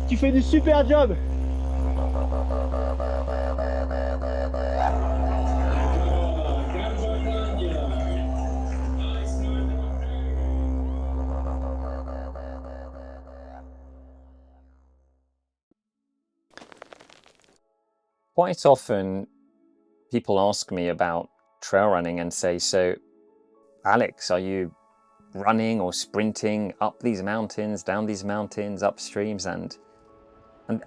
tu fais du super job. Quite often people ask me about trail running and say, so Alex, are you running or sprinting up these mountains, down these mountains, up streams? And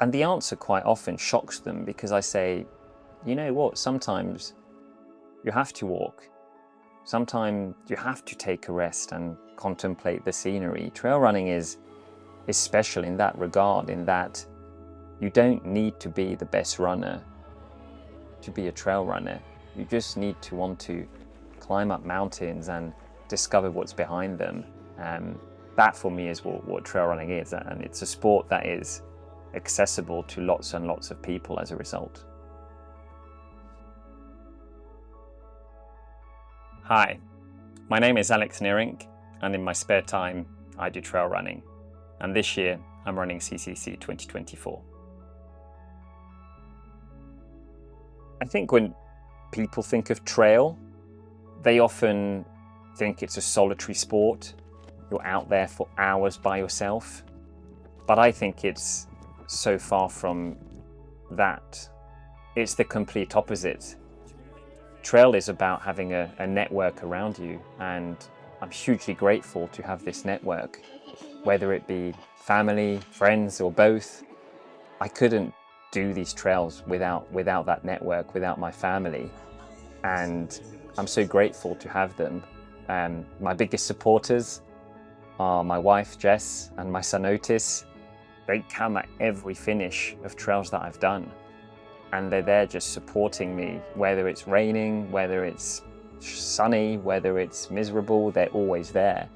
the answer quite often shocks them, because I say, you know what, sometimes you have to walk. Sometimes you have to take a rest and contemplate the scenery. Trail running is special in that regard, in that you don't need to be the best runner to be a trail runner. You just need to want to climb up mountains and discover what's behind them. That for me is what trail running is, and it's a sport that is accessible to lots and lots of people as a result. Hi, my name is Alex Neyrinck, and in my spare time I do trail running, and this year I'm running CCC 2024. I think when people think of trail, they often think it's a solitary sport. You're out there for hours by yourself. But I think it's so far from that. It's the complete opposite. Trail is about having a network around you, and I'm hugely grateful to have this network, whether it be family, friends, or both. I couldn't do these trails without that network, without my family, and I'm so grateful to have them. My biggest supporters are my wife Jess and my son Otis. They come at every finish of trails that I've done, and they're there just supporting me, whether it's raining, whether it's sunny, whether it's miserable, they're always there.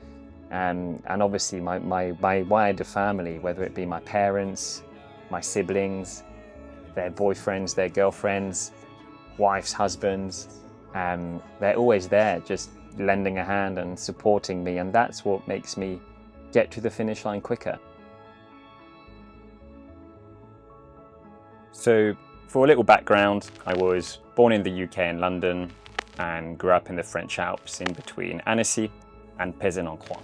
And obviously my wider family, whether it be my parents, my siblings, their boyfriends, their girlfriends, wives, husbands, they're always there just lending a hand and supporting me, and that's what makes me get to the finish line quicker. So for a little background, I was born in the UK in London and grew up in the French Alps in between Annecy and Pézenas-en-Croix.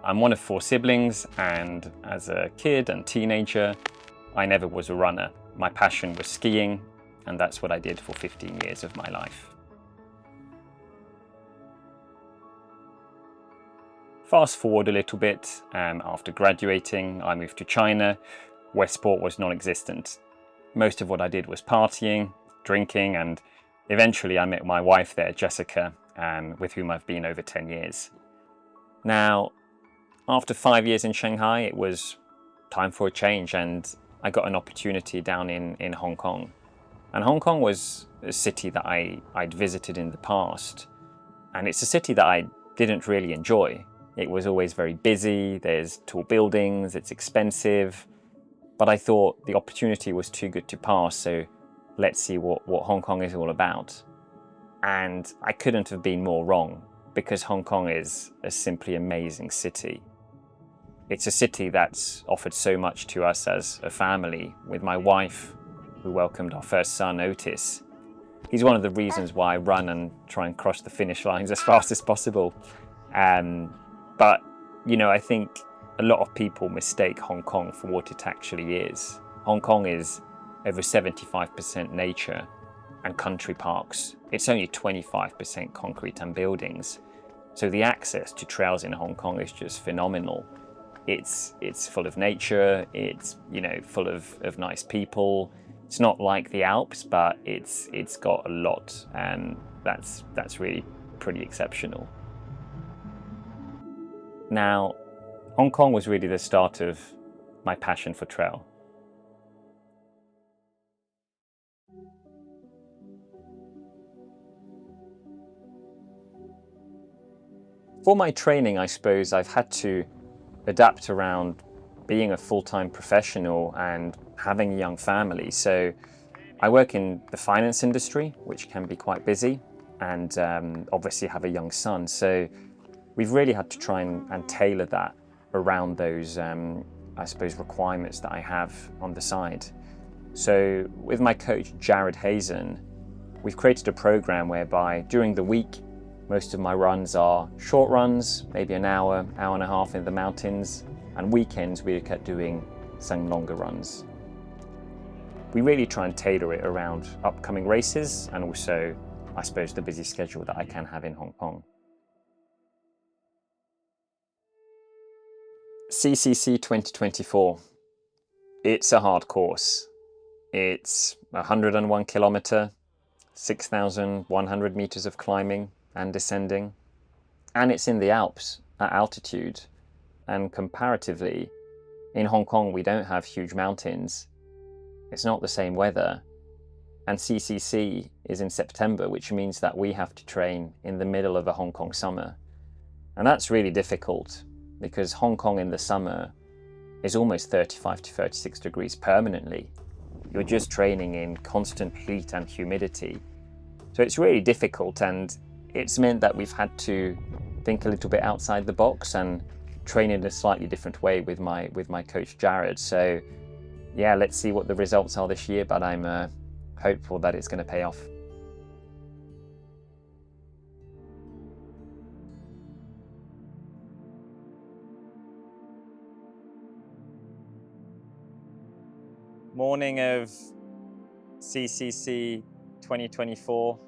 I'm one of 4 siblings, and as a kid and teenager, I never was a runner. My passion was skiing, and that's what I did for 15 years of my life. Fast forward a little bit, after graduating, I moved to China, where sport was non-existent. Most of what I did was partying, drinking, and eventually I met my wife there, Jessica, with whom I've been over 10 years. Now, after 5 years in Shanghai, it was time for a change, and I got an opportunity down in Hong Kong. And Hong Kong was a city that I'd visited in the past, and it's a city that I didn't really enjoy. It was always very busy, there's tall buildings, it's expensive, but I thought the opportunity was too good to pass, so let's see what Hong Kong is all about. And I couldn't have been more wrong, because Hong Kong is a simply amazing city. It's a city that's offered so much to us as a family. With my wife, who welcomed our first son, Otis. He's one of the reasons why I run and try and cross the finish lines as fast as possible. But, you know, I think a lot of people mistake Hong Kong for what it actually is. Hong Kong is over 75% nature and country parks. It's only 25% concrete and buildings. So the access to trails in Hong Kong is just phenomenal. It's full of nature, it's, you know, full of nice people. It's not like the Alps, but it's got a lot, and that's really pretty exceptional. Now, Hong Kong was really the start of my passion for trail. For my training, I suppose I've had to adapt around being a full-time professional and having a young family. So I work in the finance industry, which can be quite busy, and obviously have a young son. So we've really had to try and tailor that around those I suppose, requirements that I have on the side. So with my coach, Jared Hazen, we've created a program whereby during the week, most of my runs are short runs, maybe an hour, hour and a half in the mountains, and weekends we look at doing some longer runs. We really try and tailor it around upcoming races and also, I suppose, the busy schedule that I can have in Hong Kong. CCC 2024. It's a hard course. It's 101 kilometre, 6,100 meters of climbing and descending, and it's in the Alps at altitude. And comparatively, in Hong Kong we don't have huge mountains. It's not the same weather, and CCC is in September, which means that we have to train in the middle of a Hong Kong summer, and that's really difficult because Hong Kong in the summer is almost 35 to 36 degrees permanently. You're just training in constant heat and humidity. So it's really difficult, and it's meant that we've had to think a little bit outside the box and train in a slightly different way with my coach Jared. So yeah, let's see what the results are this year, but I'm hopeful that it's going to pay off. Morning of CCC 2024.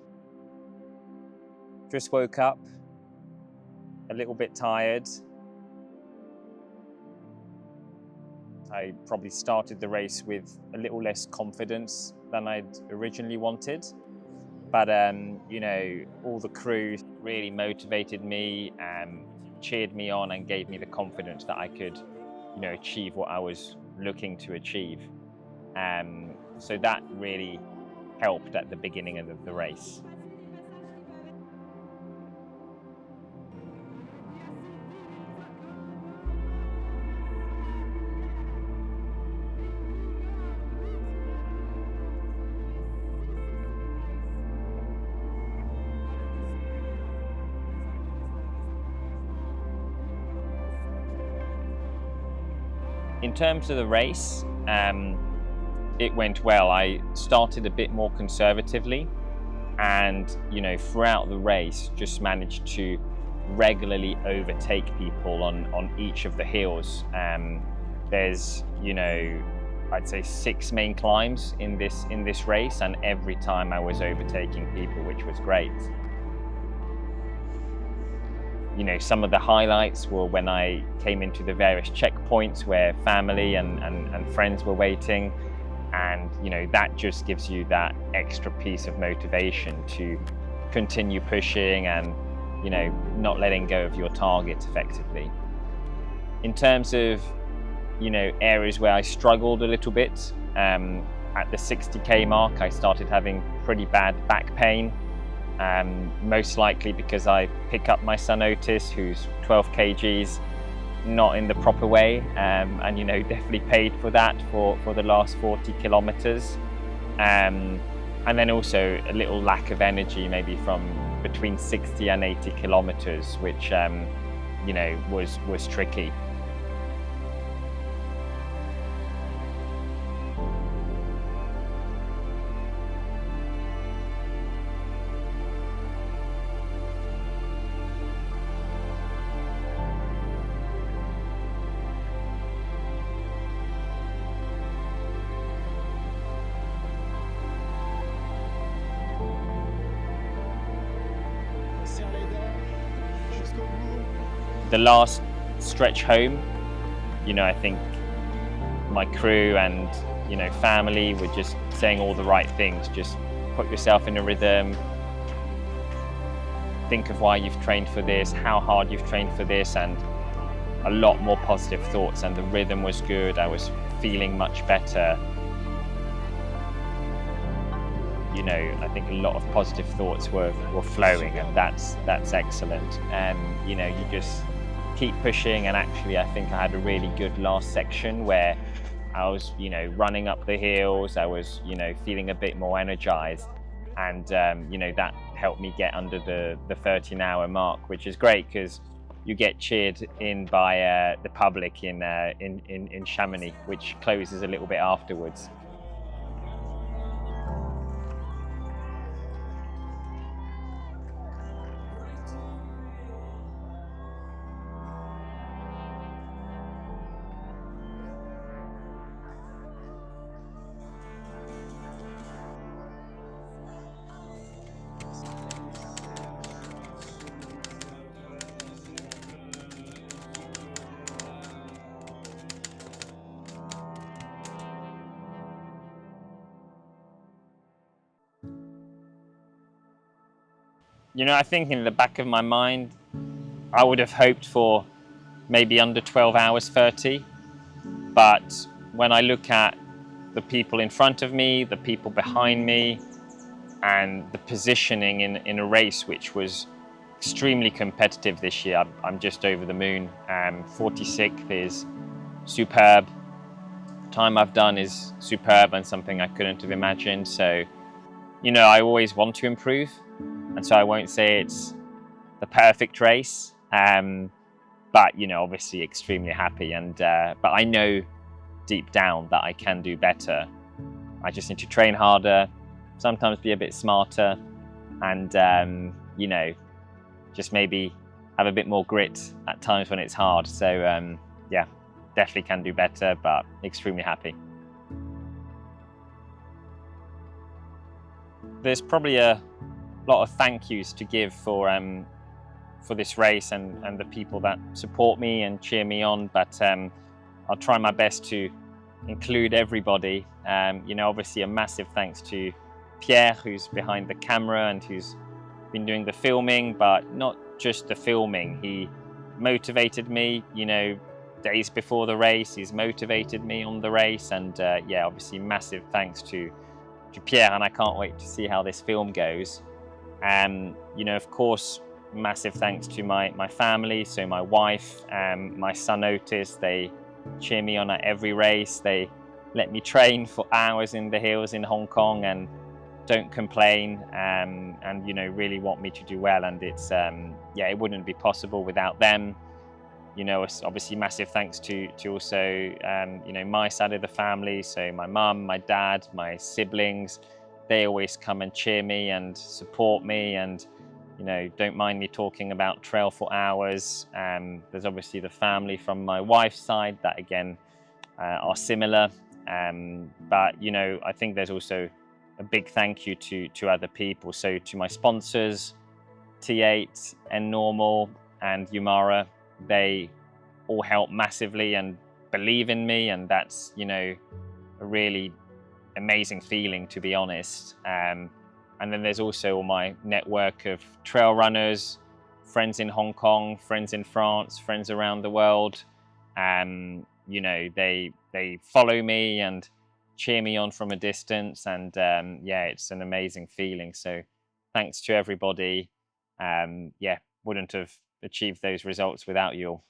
Just woke up, a little bit tired. I probably started the race with a little less confidence than I'd originally wanted. But, you know, all the crew really motivated me, cheered me on and gave me the confidence that I could, you know, achieve what I was looking to achieve. So that really helped at the beginning of the race. In terms of the race, it went well. I started a bit more conservatively and, you know, throughout the race just managed to regularly overtake people on each of the hills. There's, you know, I'd say 6 main climbs in this race, and every time I was overtaking people, which was great. You know, some of the highlights were when I came into the various checkpoints where family and friends were waiting. And, you know, that just gives you that extra piece of motivation to continue pushing and, you know, not letting go of your target effectively. In terms of, you know, areas where I struggled a little bit, at the 60k mark, I started having pretty bad back pain. Most likely because I pick up my son Otis, who's 12 kgs, not in the proper way, and, you know, definitely paid for that for the last 40 kilometers. And then also a little lack of energy, maybe from between 60 and 80 kilometers, which, you know, was tricky. The last stretch home, you know, I think my crew and, you know, family were just saying all the right things. Just put yourself in a rhythm, think of why you've trained for this, how hard you've trained for this, and a lot more positive thoughts. And the rhythm was good, I was feeling much better. You know, I think a lot of positive thoughts were flowing, and that's excellent. And, you know, you just keep pushing, and actually I think I had a really good last section where I was, you know, running up the hills, I was, you know, feeling a bit more energized, and you know, that helped me get under the 13-hour mark, which is great because, you get cheered in by the public in Chamonix, which closes a little bit afterwards. You know, I think in the back of my mind, I would have hoped for maybe under 12 hours 30. But when I look at the people in front of me, the people behind me, and the positioning in a race which was extremely competitive this year, I'm just over the moon. 46th is superb. The time I've done is superb and something I couldn't have imagined. So, you know, I always want to improve. And so I won't say it's the perfect race, but, you know, obviously extremely happy. And but I know deep down that I can do better. I just need to train harder, sometimes be a bit smarter, and, you know, just maybe have a bit more grit at times when it's hard. So, yeah, definitely can do better, but extremely happy. There's probably a lot of thank yous to give for this race and the people that support me and cheer me on, but I'll try my best to include everybody. You know, obviously a massive thanks to Pierre, who's behind the camera and who's been doing the filming, but not just the filming. He motivated me, you know, days before the race. He's motivated me on the race, and yeah, obviously massive thanks to Pierre, and I can't wait to see how this film goes. You know, of course, massive thanks to my family, so my wife, my son Otis. They cheer me on at every race. They let me train for hours in the hills in Hong Kong and don't complain, and you know, really want me to do well. And it's yeah, it wouldn't be possible without them. You know, obviously massive thanks to also you know, my side of the family, so my mum, my dad, my siblings. They always come and cheer me and support me, and you know, don't mind me talking about trail for hours. There's obviously the family from my wife's side that again are similar, but you know, I think there's also a big thank you to other people. So to my sponsors, T8 and Normal and Yumara, they all help massively and believe in me, and that's, you know, a really amazing feeling, to be honest. And then there's also all my network of trail runners, friends in Hong Kong, friends in France, friends around the world. You know, they follow me and cheer me on from a distance, and yeah, it's an amazing feeling. So thanks to everybody. Yeah, wouldn't have achieved those results without you all.